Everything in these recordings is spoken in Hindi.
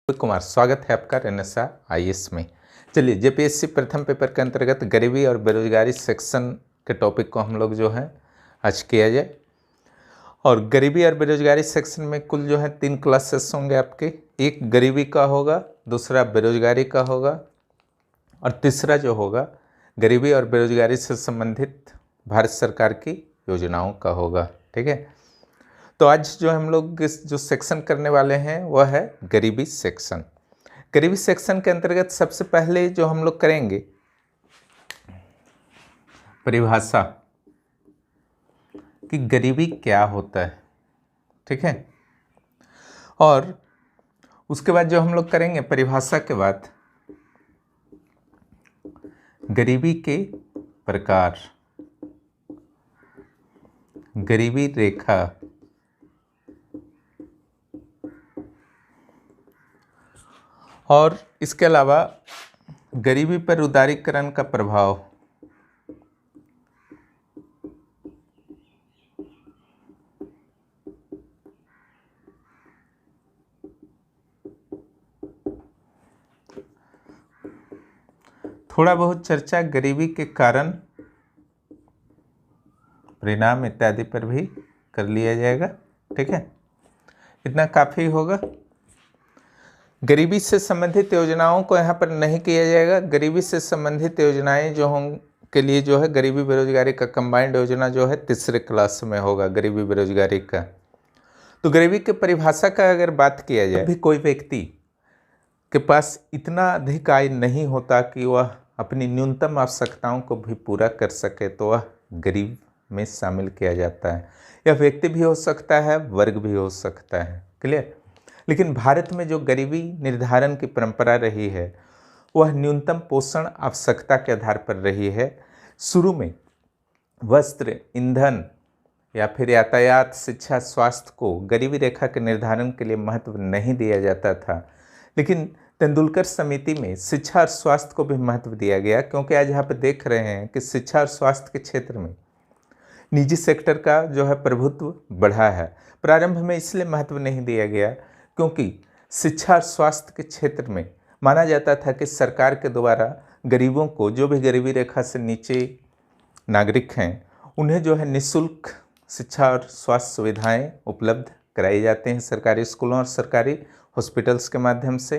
कुमार, स्वागत है आपका रेनेसा आईएएस में। चलिए, जेपीएससी प्रथम पेपर के अंतर्गत गरीबी और बेरोजगारी सेक्शन के टॉपिक को हम लोग जो है आज किया जाए। और गरीबी और बेरोजगारी सेक्शन में कुल जो है 3 क्लासेस होंगे आपके। एक गरीबी का होगा, दूसरा बेरोजगारी का होगा और तीसरा जो होगा गरीबी और बेरोजगारी से संबंधित भारत सरकार की योजनाओं का होगा। ठीक है, तो आज जो हम लोग जो सेक्शन करने वाले हैं वह है गरीबी सेक्शन। गरीबी सेक्शन के अंतर्गत सबसे पहले जो हम लोग करेंगे परिभाषा कि गरीबी क्या होता है। ठीक है, और उसके बाद जो हम लोग करेंगे परिभाषा के बाद गरीबी के प्रकार, गरीबी रेखा, और इसके अलावा गरीबी पर उदारीकरण का प्रभाव, थोड़ा बहुत चर्चा गरीबी के कारण, परिणाम इत्यादि पर भी कर लिया जाएगा। ठीक है, इतना काफ़ी होगा। गरीबी से संबंधित योजनाओं को यहाँ पर नहीं किया जाएगा। गरीबी से संबंधित योजनाएं जो के लिए जो है गरीबी बेरोजगारी का कंबाइंड योजना जो है तीसरे क्लास में होगा गरीबी बेरोजगारी का। तो गरीबी के परिभाषा का अगर बात किया जाए, भी कोई व्यक्ति के पास इतना अधिक आय नहीं होता कि वह अपनी न्यूनतम आवश्यकताओं को भी पूरा कर सके, तो वह गरीब में शामिल किया जाता है। यह व्यक्ति भी हो सकता है, वर्ग भी हो सकता है। क्लियर। लेकिन भारत में जो गरीबी निर्धारण की परंपरा रही है वह न्यूनतम पोषण आवश्यकता के आधार पर रही है। शुरू में वस्त्र, ईंधन या फिर यातायात, शिक्षा, स्वास्थ्य को गरीबी रेखा के निर्धारण के लिए महत्व नहीं दिया जाता था, लेकिन तेंदुलकर समिति में शिक्षा और स्वास्थ्य को भी महत्व दिया गया, क्योंकि आज यहाँ पर देख रहे हैं कि शिक्षा और स्वास्थ्य के क्षेत्र में निजी सेक्टर का जो है प्रभुत्व बढ़ा है। प्रारंभ में इसलिए महत्व नहीं दिया गया क्योंकि शिक्षा और स्वास्थ्य के क्षेत्र में माना जाता था कि सरकार के द्वारा गरीबों को, जो भी गरीबी रेखा से नीचे नागरिक हैं, उन्हें जो है निःशुल्क शिक्षा और स्वास्थ्य सुविधाएं उपलब्ध कराई जाती हैं सरकारी स्कूलों और सरकारी हॉस्पिटल्स के माध्यम से।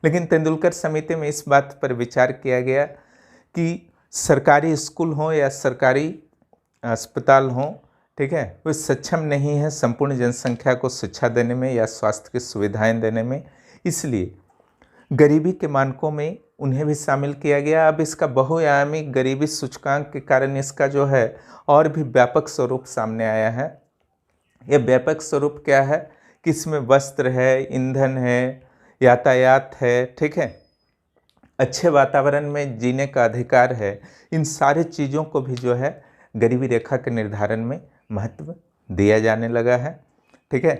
लेकिन तेंदुलकर समिति में इस बात पर विचार किया गया कि सरकारी स्कूल हों या सरकारी अस्पताल हों, ठीक है, वे सक्षम नहीं है संपूर्ण जनसंख्या को शिक्षा देने में या स्वास्थ्य की सुविधाएं देने में। इसलिए गरीबी के मानकों में उन्हें भी शामिल किया गया। अब इसका बहुआयामी गरीबी सूचकांक के कारण इसका जो है और भी व्यापक स्वरूप सामने आया है। यह व्यापक स्वरूप क्या है कि इसमें वस्त्र है, ईंधन है, यातायात है, ठीक है, अच्छे वातावरण में जीने का अधिकार है। इन सारे चीज़ों को भी जो है गरीबी रेखा के निर्धारण में महत्व दिया जाने लगा है। ठीक है,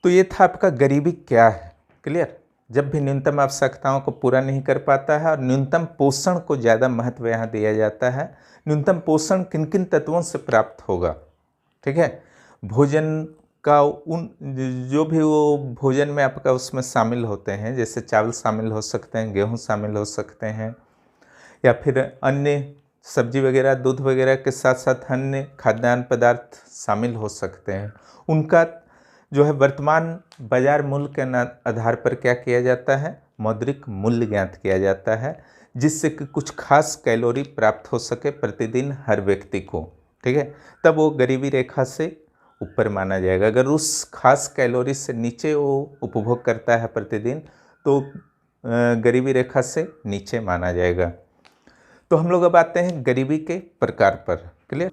तो ये था आपका गरीबी क्या है। क्लियर। जब भी न्यूनतम आवश्यकताओं को पूरा नहीं कर पाता है और न्यूनतम पोषण को ज़्यादा महत्व यहाँ दिया जाता है। न्यूनतम पोषण किन किन तत्वों से प्राप्त होगा। ठीक है, भोजन का जो भी वो भोजन में आपका उसमें शामिल होते हैं, जैसे चावल शामिल हो सकते हैं, गेहूँ शामिल हो सकते हैं, या फिर अन्य सब्जी वगैरह, दूध वगैरह के साथ साथ अन्य खाद्यान्न पदार्थ शामिल हो सकते हैं। उनका जो है वर्तमान बाजार मूल्य के आधार पर क्या किया जाता है, मौद्रिक मूल्य ज्ञात किया जाता है, जिससे कि कुछ खास कैलोरी प्राप्त हो सके प्रतिदिन हर व्यक्ति को। ठीक है, तब वो गरीबी रेखा से ऊपर माना जाएगा। अगर उस खास कैलोरी से नीचे वो उपभोग करता है प्रतिदिन, तो गरीबी रेखा से नीचे माना जाएगा। तो हम लोग अब आते हैं गरीबी के प्रकार पर। क्लियर।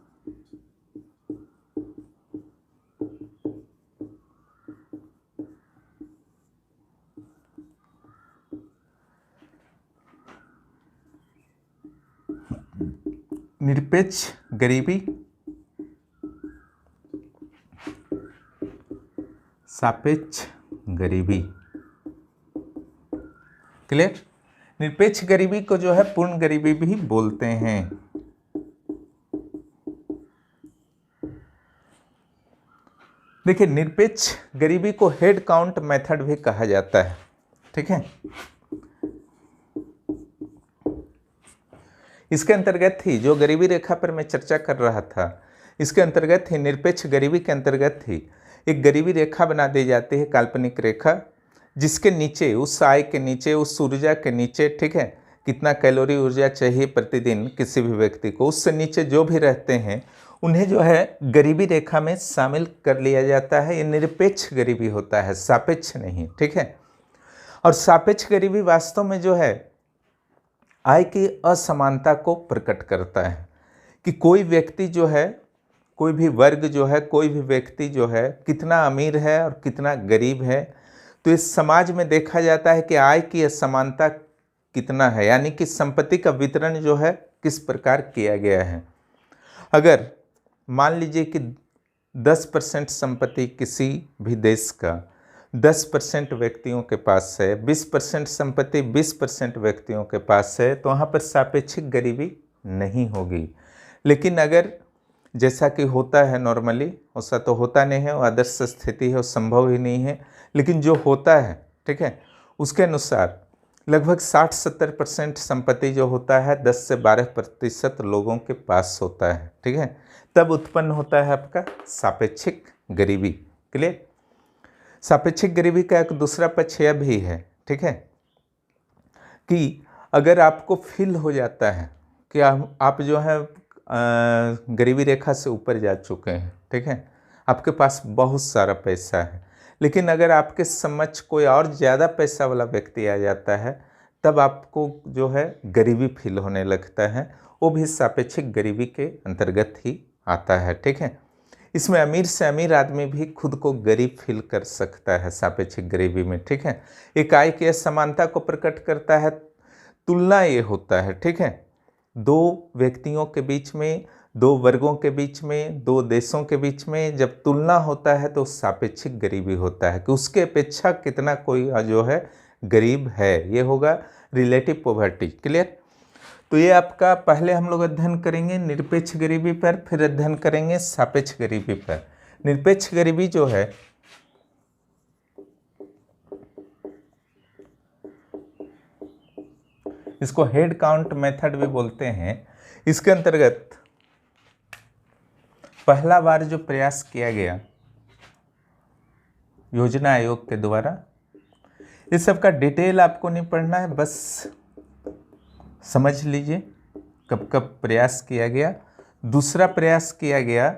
निरपेक्ष गरीबी, सापेक्ष गरीबी। क्लियर। निरपेक्ष गरीबी को जो है पूर्ण गरीबी भी बोलते हैं। देखिए, निरपेक्ष गरीबी को हेड काउंट मेथड भी कहा जाता है। ठीक है। इसके अंतर्गत थी जो गरीबी रेखा पर मैं चर्चा कर रहा था, इसके अंतर्गत थी निरपेक्ष गरीबी के अंतर्गत थी एक गरीबी रेखा बना दी जाती है, काल्पनिक रेखा, जिसके नीचे, उस आय के नीचे, उस ऊर्जा के नीचे, ठीक है, कितना कैलोरी ऊर्जा चाहिए प्रतिदिन किसी भी व्यक्ति को, उससे नीचे जो भी रहते हैं उन्हें जो है गरीबी रेखा में शामिल कर लिया जाता है। ये निरपेक्ष गरीबी होता है, सापेक्ष नहीं, ठीक है। और सापेक्ष गरीबी वास्तव में जो है आय की असमानता को प्रकट करता है कि कोई व्यक्ति जो है, कोई भी वर्ग जो है, कोई भी व्यक्ति जो है कितना अमीर है और कितना गरीब है। तो इस समाज में देखा जाता है कि आय की असमानता कितना है, यानी कि संपत्ति का वितरण जो है किस प्रकार किया गया है। अगर मान लीजिए कि 10% संपत्ति किसी भी देश का 10% व्यक्तियों के पास है, 20% संपत्ति 20% व्यक्तियों के पास है, तो वहाँ पर सापेक्षिक गरीबी नहीं होगी। लेकिन अगर जैसा कि होता है नॉर्मली, वैसा तो होता नहीं है, वो आदर्श स्थिति है, वो संभव ही नहीं है, लेकिन जो होता है, ठीक है, उसके अनुसार लगभग 60-70% संपत्ति जो होता है 10 से 12% लोगों के पास होता है, ठीक है। तब उत्पन्न होता है आपका सापेक्षिक गरीबी। क्लियर। सापेक्षिक गरीबी का एक दूसरा पक्ष यह भी है, ठीक है, कि अगर आपको फील हो जाता है कि आप जो है गरीबी रेखा से ऊपर जा चुके हैं, ठीक है, आपके पास बहुत सारा पैसा है, लेकिन अगर आपके समक्ष कोई और ज़्यादा पैसा वाला व्यक्ति आ जाता है, तब आपको जो है गरीबी फील होने लगता है, वो भी सापेक्षिक गरीबी के अंतर्गत ही आता है, ठीक है। इसमें अमीर से अमीर आदमी भी खुद को गरीब फील कर सकता है सापेक्षिक गरीबी में, ठीक है। एक आय की असमानता को प्रकट करता है, तुलना ये होता है, ठीक है, दो व्यक्तियों के बीच में, दो वर्गों के बीच में, दो देशों के बीच में जब तुलना होता है तो सापेक्षिक गरीबी होता है कि उसके अपेक्षा कितना कोई जो है गरीब है, ये होगा रिलेटिव पॉवर्टी। क्लियर। तो ये आपका पहले हम लोग अध्ययन करेंगे निरपेक्ष गरीबी पर, फिर अध्ययन करेंगे सापेक्ष गरीबी पर। निरपेक्ष गरीबी जो है इसको हेड काउंट मेथड भी बोलते हैं। इसके अंतर्गत पहला बार जो प्रयास किया गया योजना आयोग के द्वारा, इस सब का डिटेल आपको नहीं पढ़ना है, बस समझ लीजिए कब कब प्रयास किया गया। दूसरा प्रयास किया गया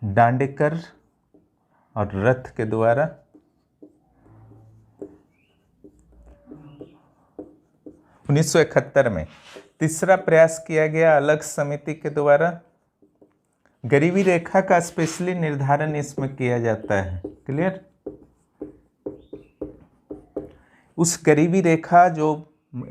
दांडेकर और रथ के द्वारा, 1971 में। तीसरा प्रयास किया गया अलग समिति के द्वारा। गरीबी रेखा का स्पेशली निर्धारण इसमें किया जाता है। क्लियर। उस गरीबी रेखा जो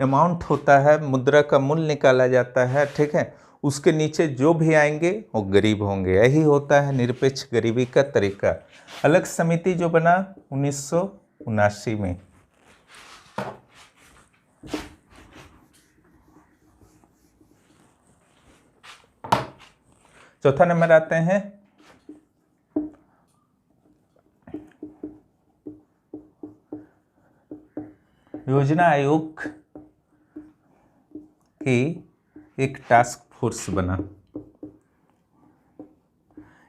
अमाउंट होता है, मुद्रा का मूल्य निकाला जाता है, ठीक है, उसके नीचे जो भी आएंगे वो गरीब होंगे। यही होता है निरपेक्ष गरीबी का तरीका। अलग समिति जो बना 1979 में। चौथा नंबर आते हैं योजना आयोग की एक टास्क फोर्स बना।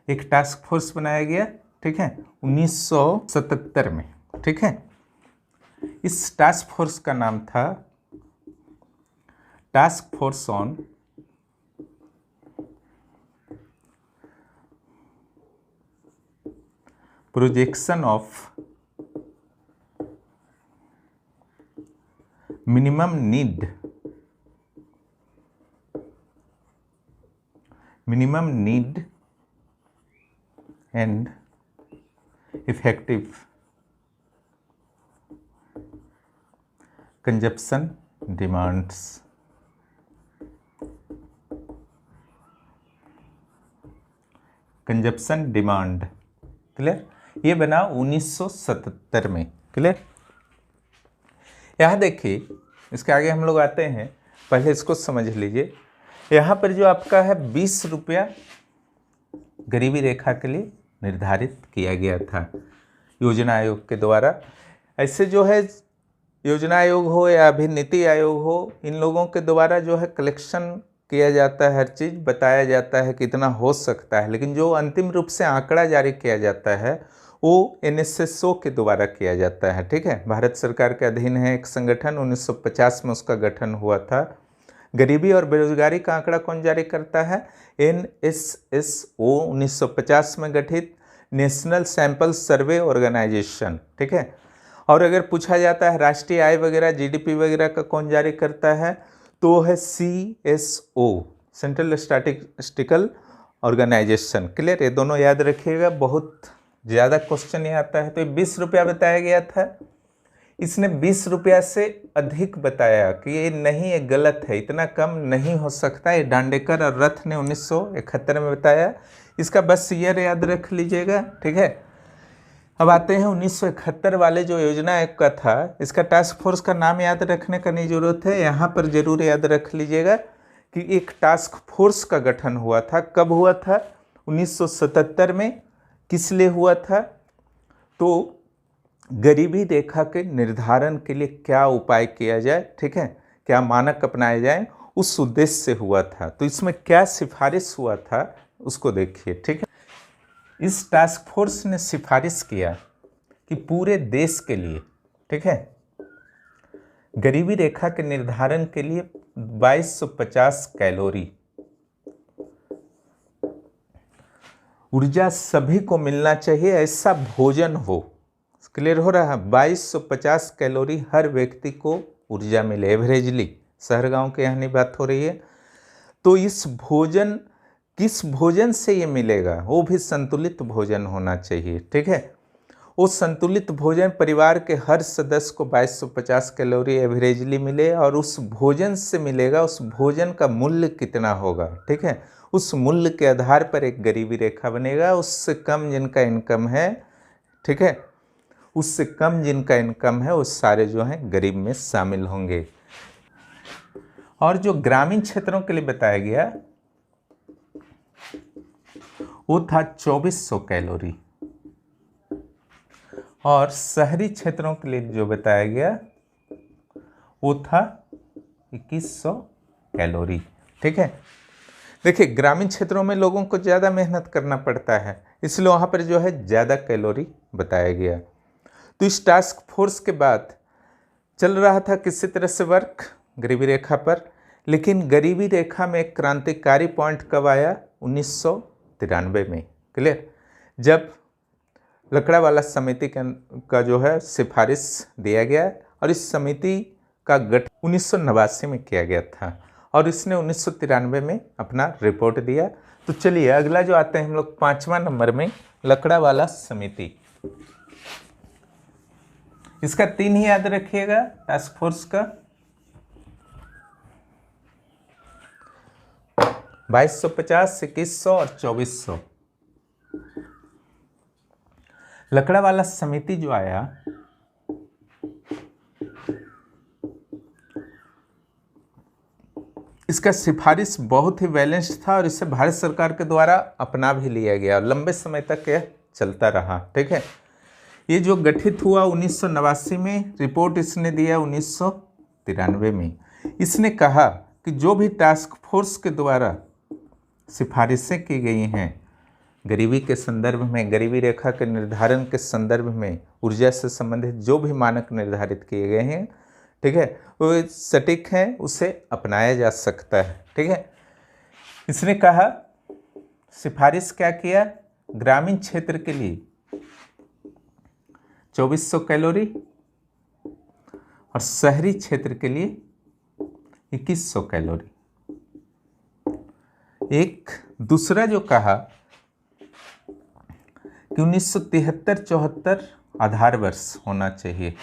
एक टास्क फोर्स बनाया गया, ठीक है, 1977 में, ठीक है। इस टास्क फोर्स का नाम था task force on projection of minimum need and effective consumption demands. Consumption demand. Clear. ये बना 1977 में। क्लियर। यहाँ देखिए, इसके आगे हम लोग आते हैं, पहले इसको समझ लीजिए। यहाँ पर जो आपका है 20 रुपया गरीबी रेखा के लिए निर्धारित किया गया था। योजना आयोग के द्वारा। ऐसे जो है योजना आयोग हो या अभी नीति आयोग हो, इन लोगों के द्वारा जो है कलेक्शन किया जाता है, हर चीज़ बताया जाता है कितना हो सकता है, लेकिन जो अंतिम रूप से आंकड़ा जारी किया जाता है वो NSSO के द्वारा किया जाता है। ठीक है, भारत सरकार के अधीन है एक संगठन, 1950 में उसका गठन हुआ था। गरीबी और बेरोजगारी का आंकड़ा कौन जारी करता है? NSSO, 1950 में गठित नेशनल सैंपल सर्वे ऑर्गेनाइजेशन। ठीक है, और अगर पूछा जाता है राष्ट्रीय आय वगैरह GDP वगैरह का कौन जारी करता है, तो है CSO, central statistical organisation. Clear, ये दोनों याद रखिएगा, बहुत ज़्यादा क्वेश्चन ये आता है। तो ये 20 रुपया बताया गया था, इसने 20 रुपया से अधिक बताया कि ये नहीं, ये गलत है, इतना कम नहीं हो सकता। ये दांडेकर और रथ ने 1971 में बताया। इसका बस ईयर याद रख लीजिएगा। ठीक है, अब आते हैं 1971 वाले जो योजना आयोग का था, इसका टास्क फोर्स का नाम याद रखने का नहीं जरूरत है, यहाँ पर जरूर याद रख लीजिएगा कि एक टास्क फोर्स का गठन हुआ था। कब हुआ था? 1977 में। किस लिए हुआ था? तो गरीबी रेखा के निर्धारण के लिए क्या उपाय किया जाए, ठीक है, क्या मानक अपनाए जाए, उस उद्देश्य से हुआ था। तो इसमें क्या सिफारिश हुआ था उसको देखिए। ठीक है, इस टास्क फोर्स ने सिफारिश किया कि पूरे देश के लिए, ठीक है, गरीबी रेखा के निर्धारण के लिए 2250 कैलोरी ऊर्जा सभी को मिलना चाहिए, ऐसा भोजन हो। क्लियर हो रहा है? 2250 कैलोरी हर व्यक्ति को ऊर्जा मिले एवरेजली, शहर गांव के यहाँ नहीं बात हो रही है। तो इस भोजन, किस भोजन से ये मिलेगा? वो भी संतुलित भोजन होना चाहिए। ठीक है, वो संतुलित भोजन परिवार के हर सदस्य को 2250 कैलोरी एवरेजली मिले, और उस भोजन से मिलेगा, उस भोजन का मूल्य कितना होगा, ठीक है, उस मूल्य के आधार पर एक गरीबी रेखा बनेगा। उससे कम जिनका इनकम है, ठीक है, उससे कम जिनका इनकम है वो सारे जो हैं गरीब में शामिल होंगे। और जो ग्रामीण क्षेत्रों के लिए बताया गया वो था 2400 कैलोरी, और शहरी क्षेत्रों के लिए जो बताया गया वो था 2100 कैलोरी। ठीक है, देखिए ग्रामीण क्षेत्रों में लोगों को ज़्यादा मेहनत करना पड़ता है, इसलिए वहाँ पर जो है ज़्यादा कैलोरी बताया गया। तो इस टास्क फोर्स के बाद चल रहा था किसी तरह से वर्क गरीबी रेखा पर, लेकिन गरीबी रेखा में एक क्रांतिकारी पॉइंट कब आया? 1993 में। क्लियर, जब लकड़ावाला समिति का जो है सिफारिश दिया गया, और इस समिति का गठन 1989 में किया गया था, और इसने 1993 में अपना रिपोर्ट दिया। तो चलिए अगला जो आते हैं हम लोग 5वां नंबर में, लकड़ावाला समिति। इसका 3 ही याद रखिएगा टास्क फोर्स का, 2250, 2100 और 2400। लकड़ावाला समिति जो आया, इसका सिफारिश बहुत ही बैलेंस्ड था, और इसे भारत सरकार के द्वारा अपना भी लिया गया, और लंबे समय तक यह चलता रहा। ठीक है, ये जो गठित हुआ 1989 में, रिपोर्ट इसने दिया 1993 में। इसने कहा कि जो भी टास्क फोर्स के द्वारा सिफारिशें की गई हैं गरीबी के संदर्भ में, गरीबी रेखा के निर्धारण के संदर्भ में, ऊर्जा से संबंधित जो भी मानक निर्धारित किए गए हैं, ठीक है, वो सटीक हैं, उसे अपनाया जा सकता है। ठीक है, इसने कहा, सिफारिश क्या किया? ग्रामीण क्षेत्र के लिए 2400 कैलोरी, और शहरी क्षेत्र के लिए 2100 कैलोरी। एक दूसरा जो कहा कि 1973-74 आधार वर्ष होना चाहिए।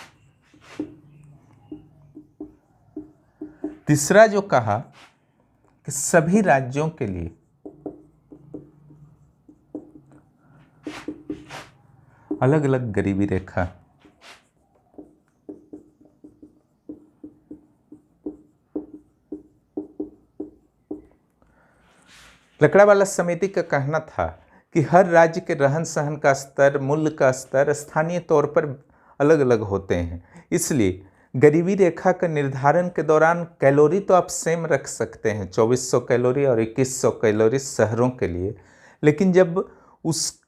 तीसरा जो कहा कि सभी राज्यों के लिए अलग अलग गरीबी रेखा। लकड़ावाला समिति का कहना था कि हर राज्य के रहन सहन का स्तर, मूल्य का स्तर स्थानीय तौर पर अलग अलग होते हैं। इसलिए गरीबी रेखा के निर्धारण के दौरान कैलोरी तो आप सेम रख सकते हैं, 2400 कैलोरी और 2100 कैलोरी शहरों के लिए, लेकिन जब उस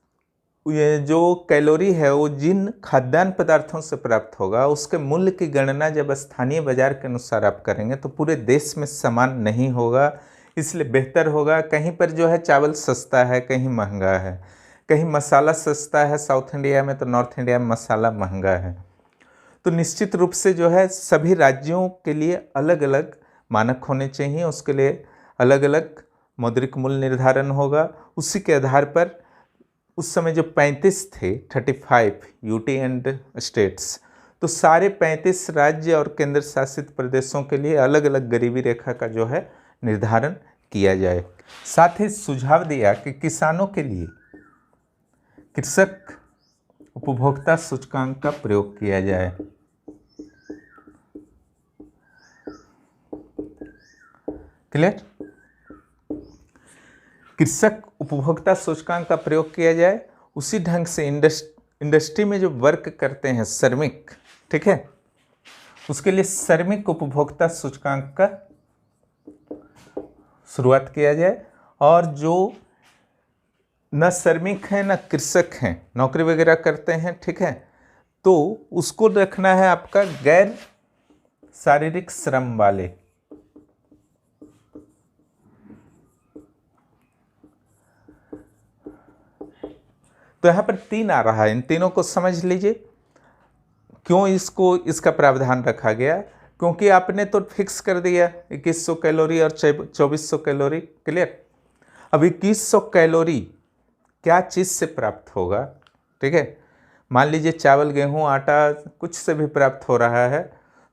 ये जो कैलोरी है वो जिन खाद्यान्न पदार्थों से प्राप्त होगा उसके मूल्य की गणना जब स्थानीय बाजार के अनुसार आप करेंगे तो पूरे देश में समान नहीं होगा। इसलिए बेहतर होगा, कहीं पर जो है चावल सस्ता है, कहीं महंगा है, कहीं मसाला सस्ता है साउथ इंडिया में तो नॉर्थ इंडिया में मसाला महंगा है। तो निश्चित रूप से जो है सभी राज्यों के लिए अलग अलग मानक होने चाहिए, उसके लिए अलग अलग मौद्रिक मूल्य निर्धारण होगा। उसी के आधार पर उस समय जो 35 थे, 35 यूटी एंड स्टेट्स, तो सारे 35 राज्य और केंद्र शासित प्रदेशों के लिए अलग अलग गरीबी रेखा का जो है निर्धारण किया जाए। साथ ही सुझाव दिया कि किसानों के लिए कृषक उपभोक्ता सूचकांक का प्रयोग किया जाए। क्लियर? कृषक उपभोक्ता सूचकांक का प्रयोग किया जाए। उसी ढंग से इंडस्ट्री में जो वर्क करते हैं श्रमिक, ठीक है, उसके लिए श्रमिक उपभोक्ता सूचकांक का शुरुआत किया जाए। और जो न श्रमिक हैं न कृषक हैं, नौकरी वगैरह करते हैं, ठीक है, तो उसको रखना है आपका गैर शारीरिक श्रम वाले। तो यहाँ पर 3 आ रहा है, इन तीनों को समझ लीजिए। क्यों इसका प्रावधान रखा गया? क्योंकि आपने तो फिक्स कर दिया 2100 कैलोरी और 2400 कैलोरी। क्लियर? अब 2100 कैलोरी क्या चीज़ से प्राप्त होगा? ठीक है, मान लीजिए चावल, गेहूं, आटा कुछ से भी प्राप्त हो रहा है,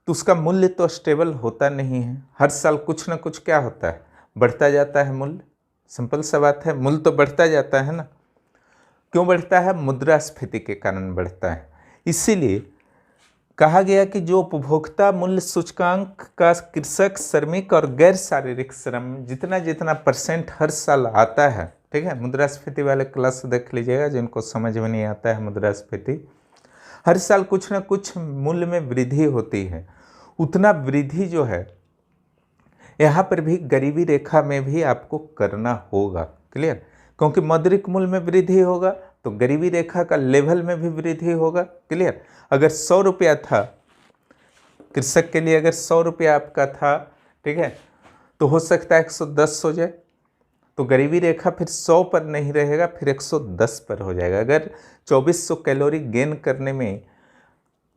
तो उसका मूल्य तो स्टेबल होता नहीं है। हर साल कुछ ना कुछ क्या होता है, बढ़ता जाता है मूल्य। सिंपल सा बात है, मूल्य तो बढ़ता जाता है ना। क्यों बढ़ता है? मुद्रास्फीति के कारण बढ़ता है। इसीलिए कहा गया कि जो उपभोक्ता मूल्य सूचकांक का कृषक, श्रमिक और गैर शारीरिक श्रम जितना जितना % हर साल आता है, ठीक है, मुद्रास्फीति वाले क्लास देख लीजिएगा जिनको समझ में नहीं आता है मुद्रास्फीति, हर साल कुछ ना कुछ मूल्य में वृद्धि होती है। उतना वृद्धि जो है यहाँ पर भी गरीबी रेखा में भी आपको करना होगा। क्लियर? क्योंकि मौद्रिक मूल्य में वृद्धि होगा तो गरीबी रेखा का लेवल में भी वृद्धि होगा। क्लियर? अगर 100 रुपया था कृषक के लिए, अगर 100 रुपया आपका था, ठीक है, तो हो सकता है 110 हो जाए, तो गरीबी रेखा फिर 100 पर नहीं रहेगा, फिर 110 पर हो जाएगा। अगर 2400 कैलोरी गेन करने में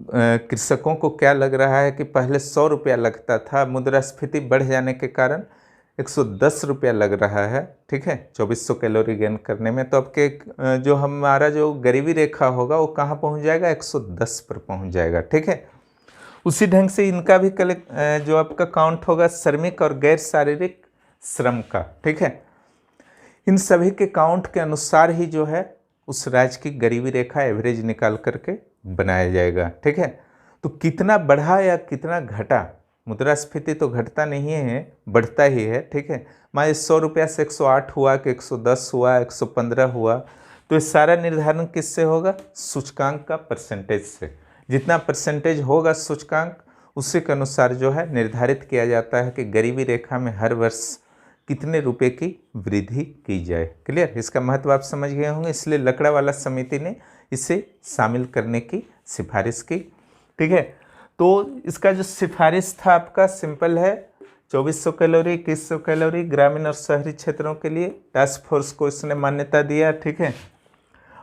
कृषकों को क्या लग रहा है कि पहले 100 रुपया लगता था, मुद्रास्फीति बढ़ जाने के कारण 110 रुपया लग रहा है, ठीक है, 2400 कैलोरी गेन करने में, तो आपके जो हमारा जो गरीबी रेखा होगा वो कहाँ पहुँच जाएगा? 110 पर पहुँच जाएगा। ठीक है, उसी ढंग से इनका भी जो आपका काउंट होगा श्रमिक और गैर शारीरिक श्रम का, ठीक है, इन सभी के काउंट के अनुसार ही जो है उस राज्य की गरीबी रेखा एवरेज निकाल करके बनाया जाएगा। ठीक है, तो कितना बढ़ा या कितना घटा, मुद्रास्फीति तो घटता नहीं है, बढ़ता ही है। ठीक है, मान 100 रुपया से 108 हुआ कि 110 हुआ, 115 हुआ, तो ये सारा निर्धारण किससे होगा? सूचकांक का परसेंटेज से। जितना परसेंटेज होगा सूचकांक, उसी के अनुसार जो है निर्धारित किया जाता है कि गरीबी रेखा में हर वर्ष कितने रुपए की वृद्धि की जाए। क्लियर? इसका महत्व आप समझ गए होंगे, इसलिए लकड़ावाला समिति ने इसे शामिल करने की सिफारिश की। ठीक है, तो इसका जो सिफारिश था आपका सिंपल है, 2400 कैलोरी, 2100 कैलोरी ग्रामीण और शहरी क्षेत्रों के लिए। टास्क फोर्स को इसने मान्यता दिया। ठीक है,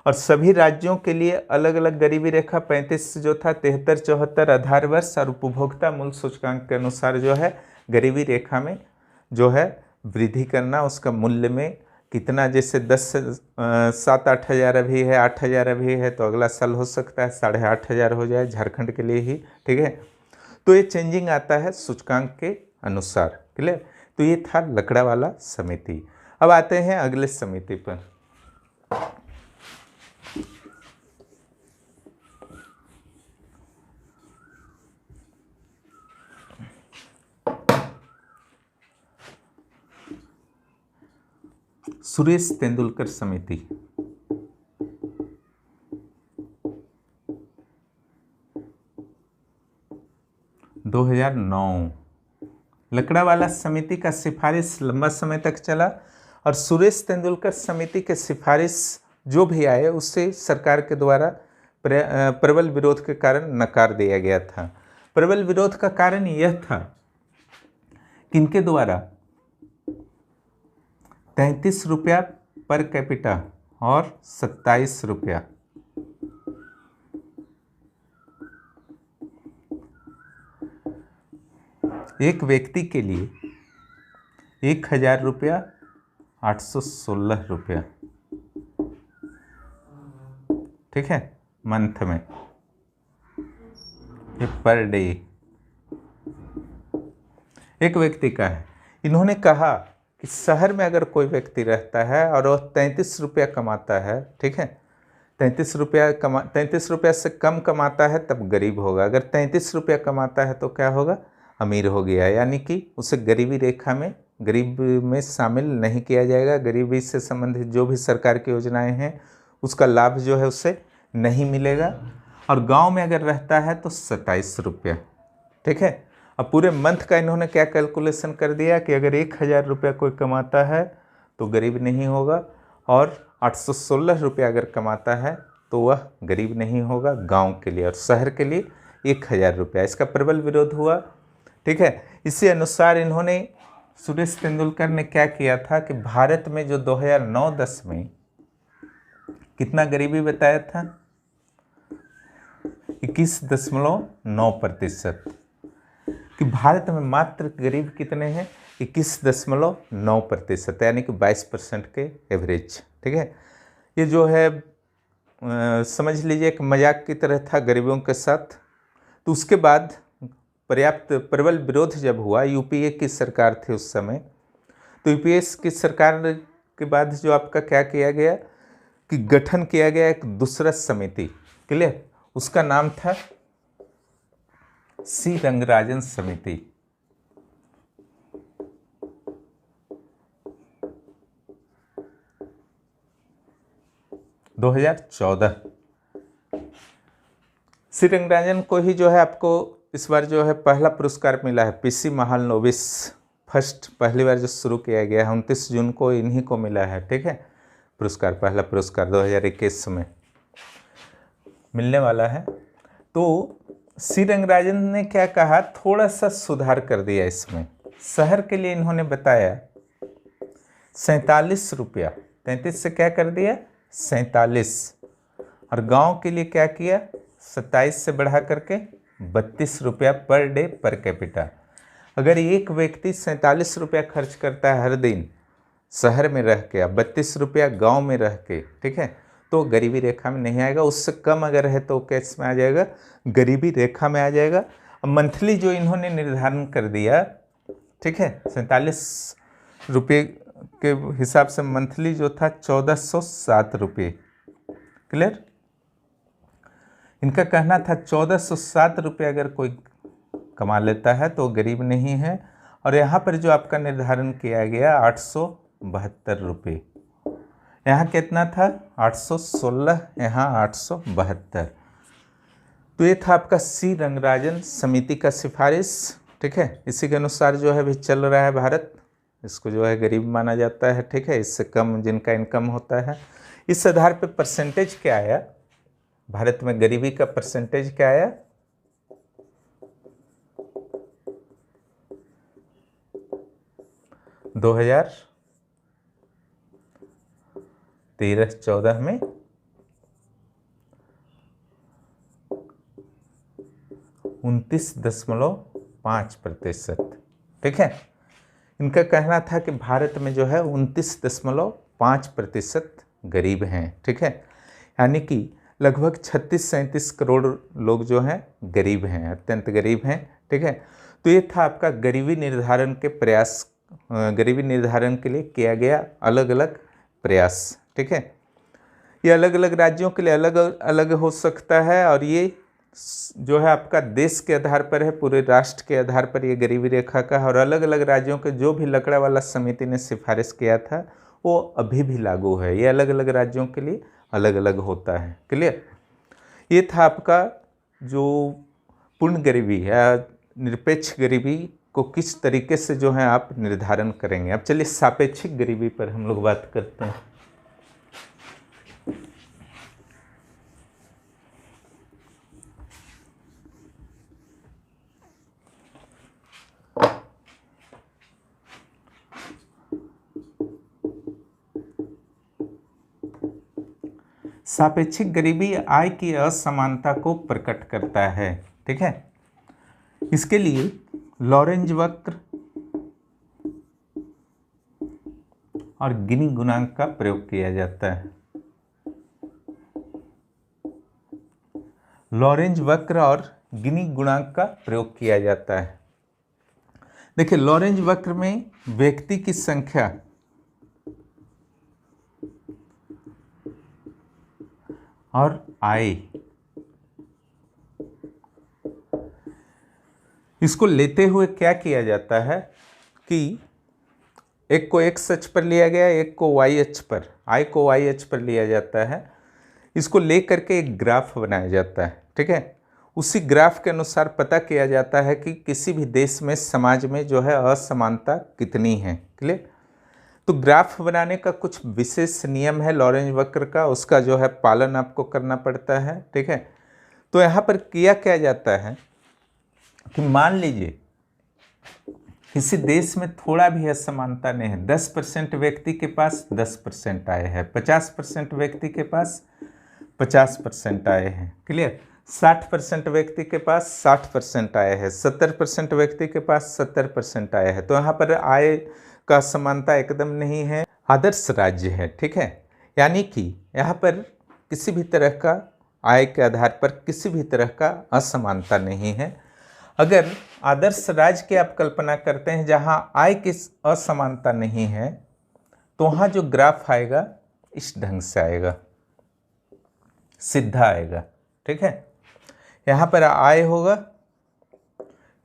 और सभी राज्यों के लिए अलग अलग गरीबी रेखा 35 जो था 73, 74 आधार वर्ष और उपभोक्ता मूल्य सूचकांक के अनुसार जो है गरीबी रेखा में जो है वृद्धि करना, उसका मूल्य में कितना, जैसे 10 से 7-8 हज़ार अभी है, 8 हज़ार अभी है, तो अगला साल हो सकता है 8.5 हज़ार हो जाए झारखंड के लिए ही। ठीक है, तो ये चेंजिंग आता है सूचकांक के अनुसार। क्लियर? तो ये था लकड़ावाला समिति। अब आते हैं अगले समिति पर। सुरेश तेंदुलकर समिति। 2009 लकड़ावाला समिति का सिफारिश लंबा समय तक चला और सुरेश तेंदुलकर समिति के सिफारिश जो भी आए उससे सरकार के द्वारा प्रबल विरोध के कारण नकार दिया गया था। प्रबल विरोध का कारण यह था कि इनके द्वारा 33 रुपया पर कैपिटा और 27 रुपया एक व्यक्ति के लिए 1000 रुपया 816 रुपया, ठीक है, मंथ में, ये पर डे एक व्यक्ति का है। इन्होंने कहा कि शहर में अगर कोई व्यक्ति रहता है और वह 33 रुपया कमाता है, ठीक है, 33 रुपया से कम कमाता है तब गरीब होगा। अगर 33 रुपया कमाता है तो क्या होगा, अमीर हो गया, यानी कि उसे गरीबी रेखा में, गरीब में शामिल नहीं किया जाएगा। गरीबी से संबंधित जो भी सरकार की योजनाएं हैं उसका लाभ जो है उससे नहीं मिलेगा। और गांव में अगर रहता है तो 27 रुपया, ठीक है। अब पूरे मंथ का इन्होंने क्या कैलकुलेशन कर दिया कि अगर 1000 रुपया कोई कमाता है तो गरीब नहीं होगा और 816 रुपया अगर कमाता है तो वह गरीब नहीं होगा गांव के लिए, और शहर के लिए 1000 रुपया। इसका प्रबल विरोध हुआ, ठीक है। इसी अनुसार इन्होंने, सुरेश तेंदुलकर ने क्या किया था कि भारत में जो 2009-10 में कितना गरीबी बताया था, 21.9%, कि भारत में मात्र गरीब कितने हैं, 21.9%, यानी कि 22% के एवरेज, ठीक है। ये जो है समझ लीजिए एक मजाक की तरह था गरीबों के साथ। तो उसके बाद पर्याप्त प्रबल विरोध जब हुआ, यूपीए की सरकार थी उस समय, तो यूपीए की सरकार के बाद जो आपका क्या किया गया कि गठन किया गया एक दूसरा समिति, क्लियर, उसका नाम था सी रंगराजन समिति। दो 2014 सी रंगराजन को ही जो है आपको इस बार जो है पहला पुरस्कार मिला है, पीसी महालनोबिस फर्स्ट, पहली बार जो शुरू किया गया है 29 जून को इन्हीं को मिला है, ठीक है, पुरस्कार, पहला पुरस्कार 2021 में मिलने वाला है। तो सी रंगराजन ने क्या कहा, थोड़ा सा सुधार कर दिया इसमें। शहर के लिए इन्होंने बताया 47 रुपया, 33 से क्या कर दिया 47, और गांव के लिए क्या किया 27 से बढ़ा करके 32 रुपया पर डे पर कैपिटा। अगर एक व्यक्ति 47 रुपया खर्च करता है हर दिन शहर में रह के, अब 32 रुपया गांव में रह के, ठीक है, तो गरीबी रेखा में नहीं आएगा। उससे कम अगर है तो कैस में आ जाएगा, गरीबी रेखा में आ जाएगा। अब मंथली जो इन्होंने निर्धारण कर दिया, ठीक है, 47 रुपये के हिसाब से मंथली जो था 1407 रुपये, क्लियर। इनका कहना था 1407 रुपये अगर कोई कमा लेता है तो गरीब नहीं है। और यहाँ पर जो आपका निर्धारण किया गया 872 रुपये, यहाँ कितना था 816, यहाँ 872। तो ये था आपका सी रंगराजन समिति का सिफारिश, ठीक है। इसी के अनुसार जो है अभी चल रहा है भारत, इसको जो है गरीब माना जाता है, ठीक है, इससे कम जिनका इनकम होता है। इस आधार पे परसेंटेज क्या आया, भारत में गरीबी का परसेंटेज क्या आया, दो 2013-14 में 29.5%, ठीक है। इनका कहना था कि भारत में जो है 29.5% गरीब हैं, ठीक है, यानी कि लगभग 36-37 करोड़ लोग जो हैं गरीब हैं, अत्यंत गरीब हैं, ठीक है। तो ये था आपका गरीबी निर्धारण के प्रयास, गरीबी निर्धारण के लिए किया गया अलग अलग प्रयास, ठीक है। ये अलग अलग राज्यों के लिए अलग अलग हो सकता है, और ये जो है आपका देश के आधार पर है, पूरे राष्ट्र के आधार पर ये गरीबी रेखा का है। और अलग अलग राज्यों के जो भी लकड़ावाला समिति ने सिफारिश किया था वो अभी भी लागू है, ये अलग अलग राज्यों के लिए अलग अलग होता है, क्लियर। ये था आपका जो पूर्ण गरीबी है, निरपेक्ष गरीबी को किस तरीके से जो है आप निर्धारण करेंगे। अब चलिए सापेक्षिक गरीबी पर हम लोग बात करते हैं। सापेक्षिक गरीबी आय की असमानता को प्रकट करता है, ठीक है। इसके लिए लॉरेंज वक्र और गिनी गुणांक का प्रयोग किया जाता है। लॉरेंज वक्र और गिनी गुणांक का प्रयोग किया जाता है। देखिए, लॉरेंज वक्र में व्यक्ति की संख्या और आय, इसको लेते हुए क्या किया जाता है कि एक को एक्स अक्ष पर लिया गया, एक को वाई अक्ष पर, आय को वाई अक्ष पर लिया जाता है। इसको ले करके एक ग्राफ बनाया जाता है, ठीक है। उसी ग्राफ के अनुसार पता किया जाता है कि किसी भी देश में, समाज में जो है असमानता कितनी है। क्लियर। तो ग्राफ बनाने का कुछ विशेष नियम है लॉरेंज वक्र का, उसका जो है पालन आपको करना पड़ता है, ठीक है। तो यहाँ पर किया क्या जाता है कि मान लीजिए किसी देश में थोड़ा भी असमानता नहीं है, 10% व्यक्ति के पास 10% आय है, 50% व्यक्ति के पास 50% आय है। क्लियर। 60% व्यक्ति के पास 60% आय है, 70% व्यक्ति के पास 70% आय है। तो यहाँ पर आय का समानता एकदम नहीं है, आदर्श राज्य है, ठीक है। यानी कि यहाँ पर किसी भी तरह का आय के आधार पर किसी भी तरह का असमानता नहीं है। अगर आदर्श राज्य की आप कल्पना करते हैं जहाँ आय की असमानता नहीं है, तो वहाँ जो ग्राफ आएगा इस ढंग से आएगा, सीधा आएगा, ठीक है। यहाँ पर आय होगा,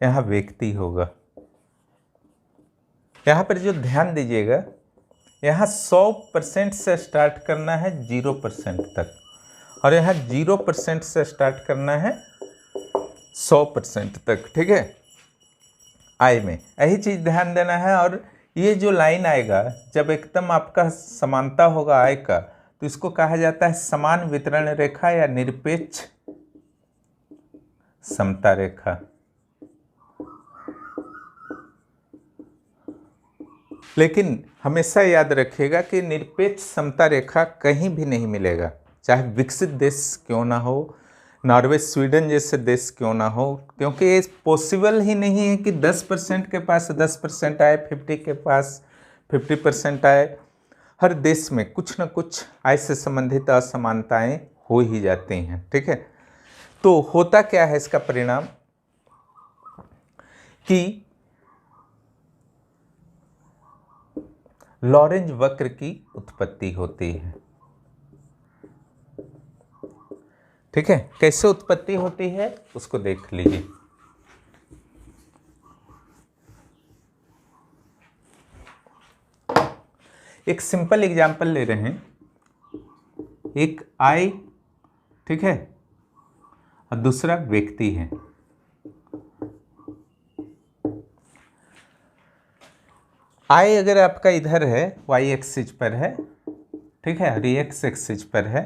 यहाँ व्यक्ति होगा। यहाँ पर जो ध्यान दीजिएगा, यहाँ 100% से स्टार्ट करना है 0% तक, और यहाँ 0% से स्टार्ट करना है 100% तक, ठीक है। आय में यही चीज़ ध्यान देना है। और ये जो लाइन आएगा, जब एकदम आपका समानता होगा आय का, तो इसको कहा जाता है समान वितरण रेखा या निरपेक्ष समता रेखा। लेकिन हमेशा याद रखिएगा कि निरपेक्ष समता रेखा कहीं भी नहीं मिलेगा, चाहे विकसित देश क्यों ना हो, नॉर्वे स्वीडन जैसे देश क्यों ना हो, क्योंकि ये पॉसिबल ही नहीं है कि 10% के पास 10% आए, 50 के पास 50% आए। हर देश में कुछ न कुछ आय से संबंधित असमानताएं हो ही जाती हैं, ठीक है। तो होता क्या है इसका परिणाम कि लॉरेंज वक्र की उत्पत्ति होती है, ठीक है। कैसे उत्पत्ति होती है उसको देख लीजिए। एक सिंपल एग्जांपल ले रहे हैं, एक आय, ठीक है, और दूसरा व्यक्ति है। आय अगर आपका इधर है, वाई एक्सिस पर है, ठीक है, और एक्स एक्सिस पर है।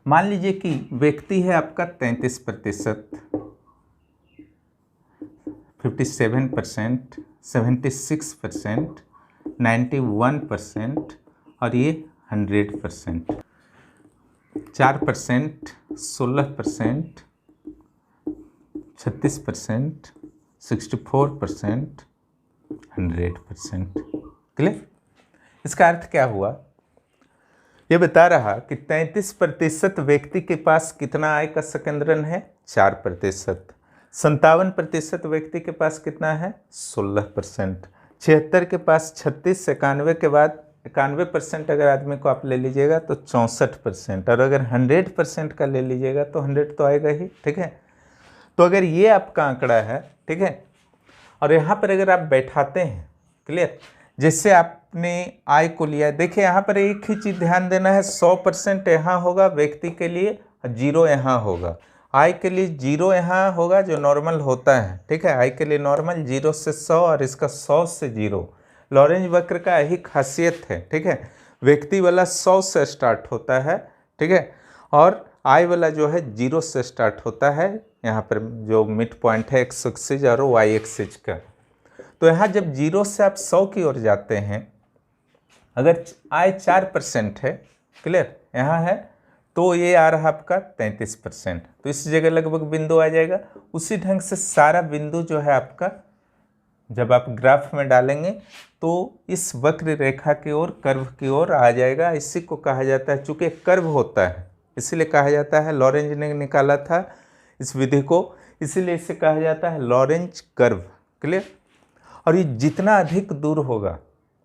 मान लीजिए कि व्यक्ति है आपका 33%, 57%, 76%, 91% और ये 100%। 4%, 16%, 36%, 64%, 100%। क्लियर। इसका अर्थ क्या हुआ? ये बता रहा कि 33% व्यक्ति के पास कितना आय का संकेंद्रण है? 4%। 57% व्यक्ति के पास कितना है? 16%। 76 के पास 36, 91 के बाद 91% अगर आदमी को आप ले लीजिएगा तो 64%, और अगर 100% का ले लीजिएगा तो 100 तो आएगा ही, ठीक है। तो अगर ये आपका आंकड़ा है, ठीक है, और यहाँ पर अगर आप बैठाते हैं, क्लियर, जैसे आपने आय को लिया, देखिए यहाँ पर एक ही चीज़ ध्यान देना है, 100% यहाँ होगा व्यक्ति के लिए और 0 यहाँ होगा। आई के लिए 0 यहाँ होगा जो नॉर्मल होता है, ठीक है, आई के लिए नॉर्मल 0 से 100 और इसका 100 से 0। लॉरेंज वक्र का यही खासियत है, ठीक है, व्यक्ति वाला 100 से स्टार्ट होता है, ठीक है, और आई वाला जो है 0 से स्टार्ट होता है। यहाँ पर जो मिड पॉइंट है एक्स एक्सिस और वाई एक्सिस का। तो यहाँ जब 0 से आप 100 की ओर जाते हैं, अगर आई 4% है, क्लियर, यहाँ है, तो ये आ रहा आपका 33%, तो इस जगह लगभग बिंदु आ जाएगा। उसी ढंग से सारा बिंदु जो है आपका जब आप ग्राफ में डालेंगे तो इस वक्र रेखा की ओर, कर्व की ओर आ जाएगा। इसी को कहा जाता है, चूंकि कर्व होता है इसीलिए कहा जाता है, लॉरेंज ने निकाला था इस विधि को, इसीलिए इसे कहा जाता है लॉरेंज कर्व, क्लियर। और ये जितना अधिक दूर होगा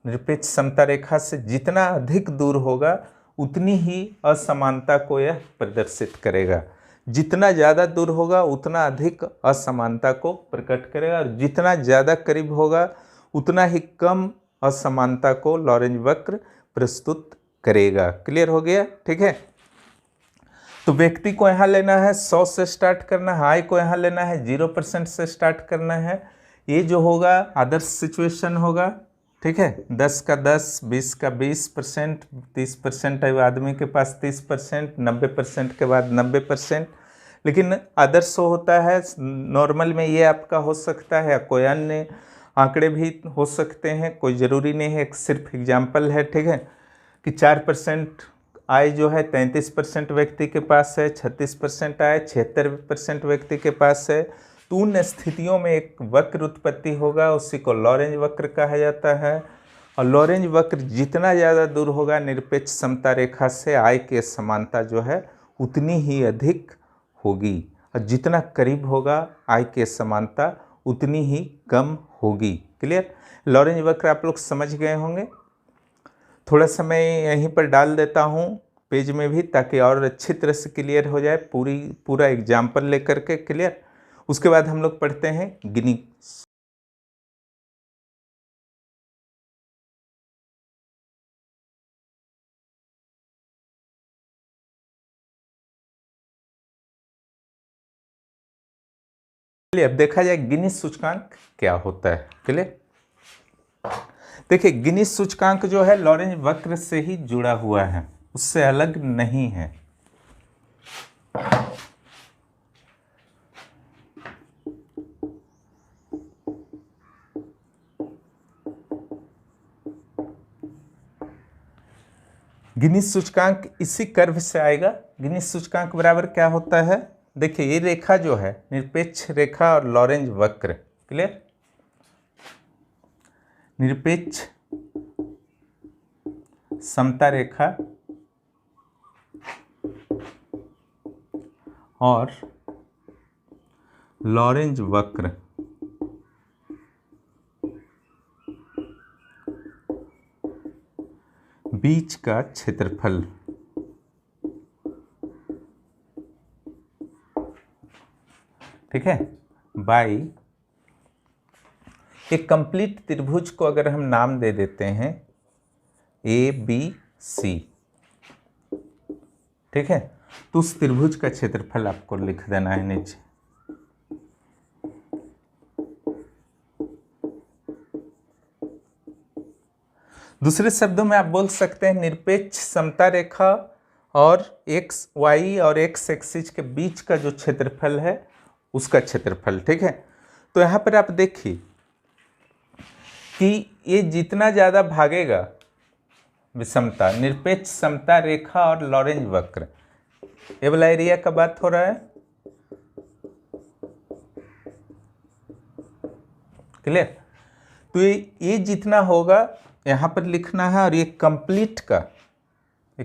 निरपेक्ष समता रेखा से, जितना अधिक दूर होगा उतनी ही असमानता को यह प्रदर्शित करेगा। जितना ज़्यादा दूर होगा उतना अधिक असमानता को प्रकट करेगा, और जितना ज़्यादा करीब होगा उतना ही कम असमानता को लॉरेंज वक्र प्रस्तुत करेगा। क्लियर हो गया, ठीक है। तो व्यक्ति को यहाँ लेना है 100 से स्टार्ट करना है, आई को यहाँ लेना है 0% से स्टार्ट करना है। ये जो होगा आदर्श सिचुएशन होगा, ठीक है, 10 का 10, 20 का 20%, 30% है आदमी के पास 30%, 90% के बाद 90%। लेकिन आदर्श होता है, नॉर्मल में ये आपका हो सकता है, कोई अन्य आंकड़े भी हो सकते हैं, कोई ज़रूरी नहीं है, एक सिर्फ एग्जाम्पल है, ठीक है, कि 4% आय जो है 33% व्यक्ति के पास है, 36% आय 76% व्यक्ति के पास है। तो उन स्थितियों में एक वक्र उत्पत्ति होगा, उसी को लॉरेंज वक्र कहा जाता है। और लॉरेंज वक्र जितना ज़्यादा दूर होगा निरपेक्ष समता रेखा से, आय की समानता जो है उतनी ही अधिक होगी, और जितना करीब होगा आय की समानता उतनी ही कम होगी। क्लियर, लॉरेंज वक्र आप लोग समझ गए होंगे। थोड़ा सा मैं यहीं पर डाल देता हूँ पेज में भी, ताकि और अच्छी तरह से क्लियर हो जाए, पूरा एग्जाम्पल लेकर के, क्लियर। उसके बाद हम लोग पढ़ते हैं गिनी। अब देखा जाए गिनी सूचकांक क्या होता है, क्लियर। देखिए गिनी सूचकांक जो है लॉरेंज वक्र से ही जुड़ा हुआ है, उससे अलग नहीं है। गिनी सूचकांक इसी कर्व से आएगा। गिनी सूचकांक बराबर क्या होता है, देखिए ये रेखा जो है निरपेक्ष रेखा और लॉरेंज वक्र, क्लियर, निरपेक्ष समता रेखा और लॉरेंज वक्र बीच का क्षेत्रफल, ठीक है, बाई एक कंप्लीट त्रिभुज को अगर हम नाम दे देते हैं ABC, ठीक है, तो उस त्रिभुज का क्षेत्रफल आपको लिख देना है नीचे। दूसरे शब्दों में आप बोल सकते हैं निरपेक्ष समता रेखा और एक्स वाई और एक्स एक्सिस के बीच का जो क्षेत्रफल है उसका क्षेत्रफल, ठीक है। तो यहाँ पर आप देखिए कि ये जितना ज़्यादा भागेगा विषमता, निरपेक्ष समता रेखा और लॉरेंज वक्र, ये वाला एरिया का बात हो रहा है, क्लियर। तो ये जितना होगा यहाँ पर लिखना है, और ये